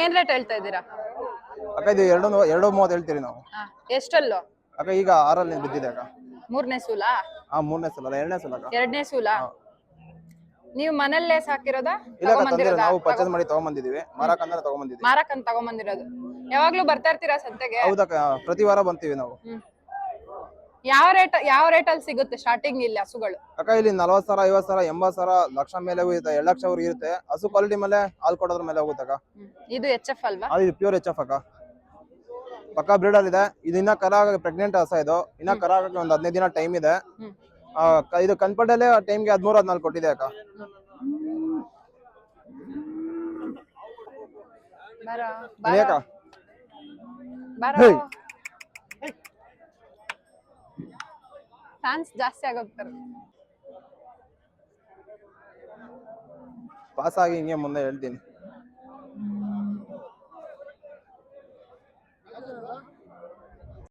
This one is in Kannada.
ಏನ್ ರೇಟ್ ಹೇಳ್ತಾ ಇದ್ದೀರಾ? ಅಕ್ಕ ಇದು 2.30 ಹೇಳ್ತೀರಿ ನಾವು. ಎಷ್ಟಲ್ಲೋ ಅಕ್ಕ ಈಗ 6 ಬಿದ್ದಿದೆ ಅಕ್ಕ. ಮೂರನೇ ಸೂಲಾ? ಮೂರನೇ ಸಲ ಅಲ್ಲ, ಎರಡನೇ ಸಲ ಅಕ್ಕ. ಎರಡನೇ ಸೂಲಾ? ನೀವು ಮನೆಯಲ್ಲೇ ಸಾಕಿರೋದಾ? ಇಲ್ಲ ಅಕ್ಕ, ತಂದಿರೋ ನಾವು ಪರ್ಚೇಸ್ ಮಾಡಿ ತಗೊಂಡ್ಬಂದಿದೀವಿ. ಮಾರಾಕಂದ್ರೆ ತಗೊಂಡ್ಬಂದಿದ್ದೀವಿ. ಮಾರಾಕಂತ ತಗೊಂಡ್ಬಂದಿರೋದು. ಯಾವಾಗ್ಲೂ ಬರ್ತಾ ಇರ್ತೀರಾ ಸಂತೆಗೆ? ಹೌದಕ್ಕ, ಪ್ರತಿ ವಾರ ಬಂತೀವಿ ನಾವು. ಯಾವ ರೇಟ್ ಅಲ್ಲಿ ಸಿಗುತ್ತೆ ಸ್ಟಾರ್ಟಿಂಗ್ ಇಲ್ಲಿ ಹಸುಗಳು? ಅಕ್ಕ ಇಲ್ಲಿ 40,000, 50,000, 80,000, ಲಕ್ಷ ಮೇಲೆ ಇರುತ್ತೆ, 2 ಲಕ್ಷವರೆಗೂ ಇರುತ್ತೆ. ಹಸು ಕ್ವಾಲಿಟಿ ಮೇಲೆ, ಹಾಲ್ ಕೊಡೋದ್ರ ಮೇಲೆ ಹೋಗುತ್ತಕ್ಕ. ಇದು HF ಅಲ್ವಾ? ಇದು ಪ್ಯೂರ್ HF ಅಕ್ಕ. ಪಕ್ಕಾ ಬ್ರೀಡರ್ ಇದೆ. ಇದು ಇನ್ನ ಕರ ಪ್ರೆಗ್ನೆಂಟ್ ಹಸ. ಇದು ಇನ್ನ ಕರ ಆಗಕ್ಕೆ ಒಂದು 15 ದಿನ ಟೈಮ್ ಇದೆ. ಇದು ಕನ್ಪಟಲ್ಲೇ ಟೈಮ್ಗೆ 13-14 ಕೊಟ್ಟಿದೆ ಅಕ್ಕ. ಫ್ಯಾನ್ಸ್ ಜಾಸ್ತಿ ಆಗೋಗ್ತಾರೆ. ಪಾಸ್ ಆಗಿ ಹಿಂಗೆ ಮುಂದೆ ಹೇಳ್ತೀನಿ.